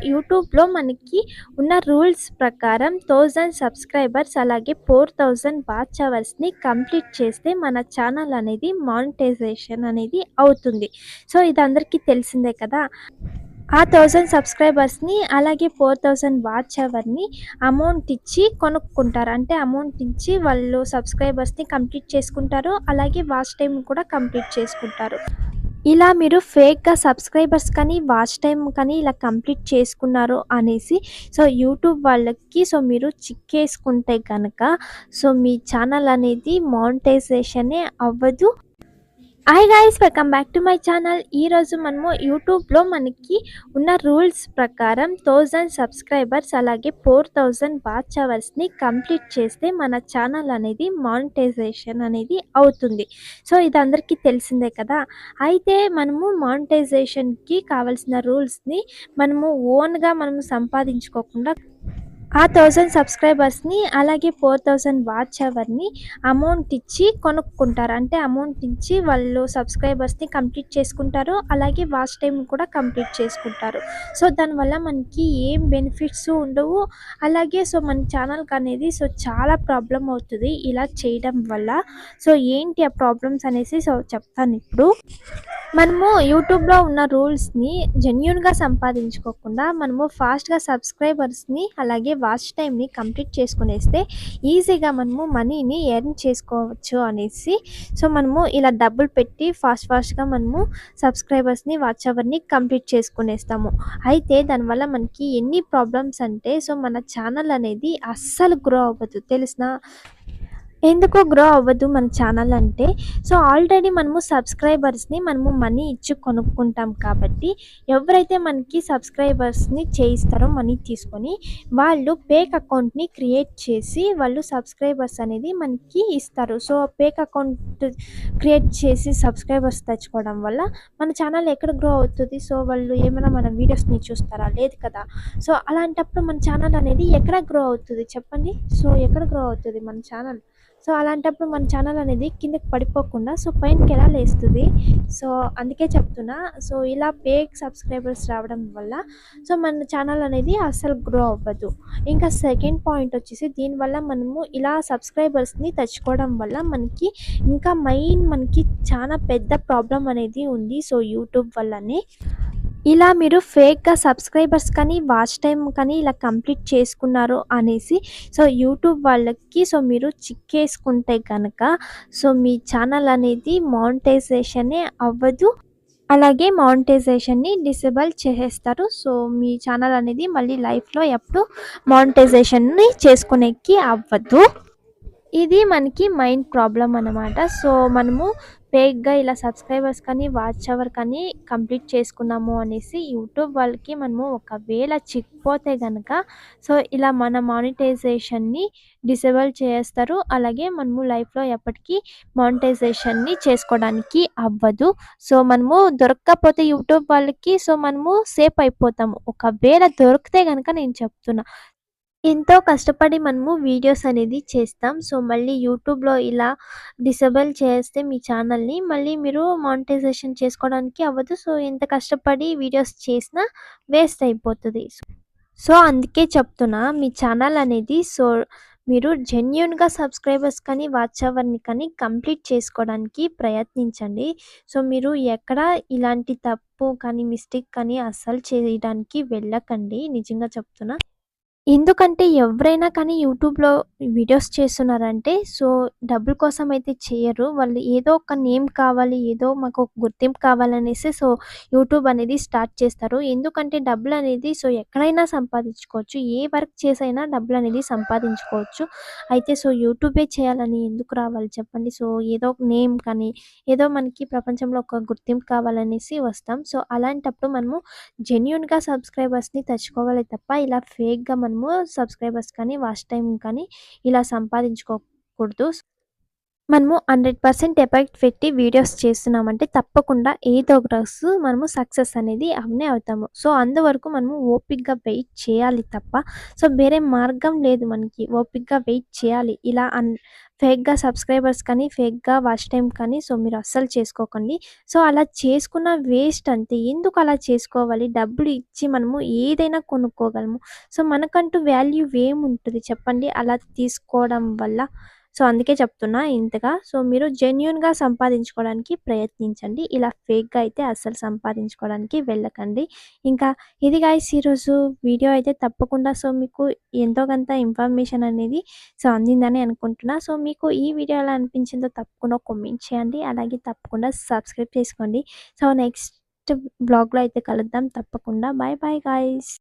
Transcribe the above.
యూట్యూబ్‌లో మనకి ఉన్న రూల్స్ ప్రకారం 1000 సబ్స్క్రైబర్స్ అలాగే 4000 వాచ్ అవర్స్‌ని కంప్లీట్ చేస్తే మన ఛానల్ అనేది మానిటైజేషన్ అనేది అవుతుంది. సో, ఇది అందరికీ తెలిసిందే కదా! ఆ 1000 సబ్స్క్రైబర్స్‌ని అలాగే 4000 వాచ్ అవర్‌ని అమౌంట్ ఇచ్చి కొనుక్కుంటారు. అంటే అమౌంట్ ఇచ్చి వాళ్ళు సబ్స్క్రైబర్స్‌ని కంప్లీట్ చేసుకుంటారు. అలాగే వాచ్ టైమ్ కూడా కంప్లీట్ చేసుకుంటారు. ఇలా మీరు ఫేక్‌గా సబ్స్క్రైబర్స్ కానీ, వాచ్ టైమ్ కానీ ఇలా కంప్లీట్ చేసుకున్నారు అనేసి యూట్యూబ్ వాళ్ళకి మీరు చిక్కేసుకుంటే గనక మీ ఛానల్ అనేది మానిటైజేషనే అవ్వదు. Hi guys, welcome back to my channel. ఈరోజు మనము యూట్యూబ్‌లో మనకి ఉన్న రూల్స్ ప్రకారం 1000 సబ్స్క్రైబర్స్ అలాగే 4000 వాచ్ అవర్స్‌ని కంప్లీట్ చేస్తే మన ఛానల్ అనేది మానిటైజేషన్ అనేది అవుతుంది. సో, ఇది అందరికీ తెలిసిందే కదా! అయితే మనము మానిటైజేషన్‌కి కావాల్సిన రూల్స్‌ని మనము ఓన్‌గా మనము సంపాదించుకోకుండా ఆ 1000 సబ్స్క్రైబర్స్‌ని అలాగే 4000 వాచ్ అవర్‌ని అమౌంట్ ఇచ్చి కొనుక్కుంటారు. అంటే అమౌంట్ ఇచ్చి వాళ్ళు సబ్స్క్రైబర్స్‌ని కంప్లీట్ చేసుకుంటారు. అలాగే వాచ్ టైమ్ కూడా కంప్లీట్ చేసుకుంటారు. సో, దానివల్ల మనకి ఏం బెనిఫిట్స్ ఉండవు. అలాగే మన ఛానల్‌కనేది చాలా ప్రాబ్లమ్ అవుతది ఇలా చేయడం వల్ల. ఏంటి ఆ ప్రాబ్లమ్స్ అనేసి చెప్తానిప్పుడు. మనము యూట్యూబ్‌లో ఉన్న రూల్స్‌ని జెన్యూన్‌గా సంపాదించుకోకుండా మనము ఫాస్ట్‌గా సబ్స్క్రైబర్స్‌ని అలాగే వాచ్ టైమ్‌ని కంప్లీట్ చేసుకునేస్తే ఈజీగా మనము మనీని ఎర్న్ చేసుకోవచ్చు అనేసి మనము ఇలా డబ్బులు పెట్టి ఫాస్ట్‌గా మనము సబ్స్క్రైబర్స్‌ని, వాచ్ అవర్‌ని కంప్లీట్ చేసుకునేస్తాము. అయితే దానివల్ల మనకి ఎన్ని ప్రాబ్లమ్స్ అంటే మన ఛానల్ అనేది అస్సలు గ్రో అవ్వదు తెలుసునా? ఎందుకు గ్రో అవ్వదు మన ఛానల్ అంటే ఆల్రెడీ మనము సబ్స్క్రైబర్స్‌ని మనము మనీ ఇచ్చి కొనుక్కుంటాం కాబట్టి ఎవరైతే మనకి సబ్స్క్రైబర్స్‌ని చేయిస్తారో మనీ తీసుకొని వాళ్ళు ఫేక్ అకౌంట్‌ని క్రియేట్ చేసి వాళ్ళు సబ్స్క్రైబర్స్ అనేది మనకి ఇస్తారు. ఫేక్ అకౌంట్ క్రియేట్ చేసి సబ్స్క్రైబర్స్ తెచ్చుకోవడం వల్ల మన ఛానల్ ఎక్కడ గ్రో అవుతది? వాళ్ళు ఏమైనా మన వీడియోస్‌ని చూస్తారా? లేదు కదా! అలాంటప్పుడు మన ఛానల్ అనేది ఎక్కడ గ్రో అవుతది చెప్పండి? ఎక్కడ గ్రో అవుతది మన ఛానల్? అలాంటప్పుడు మన ఛానల్ అనేది కిందకి పడిపోకుండా పైనకెలా లేస్తది. అందుకే చెప్తున్నా. ఇలా ఫేక్ సబ్స్క్రైబర్స్ రావడం వల్ల మన ఛానల్ అనేది అస్సలు గ్రో అవ్వదు. ఇంకా సెకండ్ పాయింట్ వచ్చేసి దీనివల్ల మనము ఇలా సబ్స్క్రైబర్స్‌ని తెచ్చుకోవడం వల్ల మనకి ఇంకా మనకి చాలా పెద్ద ప్రాబ్లమ్ అనేది ఉంది. యూట్యూబ్ వల్లనే. ఇలా మీరు ఫేక్‌గా సబ్స్క్రైబర్స్ కానీ, వాచ్ టైమ్ కానీ ఇలా కంప్లీట్ చేసుకున్నారు అనేసి యూట్యూబ్ వాళ్ళకి మీరు చిక్కేసుకుంటే గనక మీ ఛానల్ అనేది మానిటైజేషనే అవ్వదు. అలాగే మానిటైజేషన్‌ని డిసేబుల్ చేసేస్తారు. మీ ఛానల్ అనేది మళ్ళీ లైఫ్‌లో ఎప్పుడు మానిటైజేషన్‌ని చేసుకునేకి అవ్వదు. ఇది మనకి మైన్ ప్రాబ్లమ్ అనమాట. మనము ఫేక్‌గా ఇలా సబ్స్క్రైబర్స్ కానీ, వాచ్ అవర్ కానీ కంప్లీట్ చేసుకున్నాము అనేసి యూట్యూబ్ వాళ్ళకి మనము ఒకవేళ చిక్కిపోతే గనక ఇలా మన మానిటైజేషన్‌ని డిసేబుల్ చేసేస్తారు. అలాగే మనము లైఫ్‌లో ఎప్పటికీ మానిటైజేషన్‌ని చేసుకోవడానికి అవ్వదు. మనము దొరక్కపోతే యూట్యూబ్ వాళ్ళకి మనము సేఫ్ అయిపోతాము. ఒకవేళ దొరికితే గనక నేను చెప్తున్నా. ఎంతో కష్టపడి మనము వీడియోస్ అనేది చేస్తాం. మళ్ళీ యూట్యూబ్‌లో ఇలా డిసేబుల్ చేస్తే మీ ఛానల్‌ని మళ్ళీ మీరు మానిటైజేషన్ చేసుకోవడానికి అవ్వదు. ఎంత కష్టపడి వీడియోస్ చేసినా వేస్ట్ అయిపోతది. అందుకే చెప్తున్నా మీ ఛానల్ అనేది మీరు జెన్యూన్‌గా సబ్స్క్రైబర్స్ కానీ, వాచ్ అవర్‌ని కానీ కంప్లీట్ చేసుకోవడానికి ప్రయత్నించండి. మీరు ఎక్కడ ఇలాంటి తప్పు కానీ, మిస్టేక్ కానీ అస్సలు చేయడానికి వెళ్ళకండి. నిజంగా చెప్తున్నా. ఎందుకంటే ఎవరైనా కానీ యూట్యూబ్‌లో వీడియోస్ చేస్తున్నారంటే డబ్బుల కోసం అయితే చేయరు. వాళ్ళు ఏదో ఒక నేమ్ కావాలి, ఏదో మాకు ఒక గుర్తింపు కావాలనేసి యూట్యూబ్ అనేది స్టార్ట్ చేస్తారు. ఎందుకంటే డబ్బులనేది ఎక్కడైనా సంపాదించుకోవచ్చు. ఏ వర్క్ చేసైనా డబ్బులనేది సంపాదించుకోవచ్చు. అయితే యూట్యూబే చేయాలని ఎందుకు రావాలి చెప్పండి? ఏదో ఒక నేమ్ కానీ, ఏదో మనకి ప్రపంచంలో ఒక గుర్తింపు కావాలనేసి వస్తాం. అలాంటప్పుడు మనము జెన్యూన్‌గా సబ్స్క్రైబర్స్‌ని తెచ్చుకోవాలి తప్ప ఇలా ఫేక్‌గా మనము సబ్స్క్రైబర్స్ కానీ, వాచ్ టైమ్ కానీ ఇలా సంపాదించుకోకూడదు. మనము 100% ఎఫర్ట్ పెట్టి వీడియోస్ చేస్తున్నామంటే తప్పకుండా ఏదో ఒక రోజు మనము సక్సెస్ అనేది అవనే అవుతాము. సో, అందువరకు మనము ఓపికగా వెయిట్ చేయాలి తప్ప, సో, వేరే మార్గం లేదు మనకి. ఓపికగా వెయిట్ చేయాలి. ఇలా ఫేక్‌గా సబ్స్క్రైబర్స్ కానీ, ఫేక్‌గా వాచ్ టైమ్ కానీ సో, మీరు అస్సలు చేసుకోకండి. సో, అలా చేసుకున్న వేస్ట్ అంతే. ఎందుకు అలా చేసుకోవాలి? డబ్బులు ఇచ్చి మనము ఏదైనా కొనుక్కోగలము. సో, మనకంటూ వాల్యూ ఏముంటది చెప్పండి అలా తీసుకోవడం వల్ల? సో, అందుకే చెప్తున్నా ఇంతగా. సో, మీరు జెన్యూన్‌గా సంపాదించుకోవడానికి ప్రయత్నించండి. ఇలా ఫేక్‌గా అయితే అస్సలు సంపాదించుకోవడానికి వెళ్ళకండి. ఇంకా ఇది గైస్ ఈరోజు వీడియో అయితే తప్పకుండా సో, మీకు ఎంతో కొంత ఇన్ఫర్మేషన్ అనేది సో, అందిందని అనుకుంటున్నా. సో, మీకు ఈ వీడియో ఎలా అనిపించిందో తప్పకుండా కామెంట్ చేయండి. అలాగే తప్పకుండా సబ్స్క్రైబ్ చేసుకోండి. సో, నెక్స్ట్ వ్లాగ్‌లో అయితే కలుద్దాం తప్పకుండా. Bye bye guys.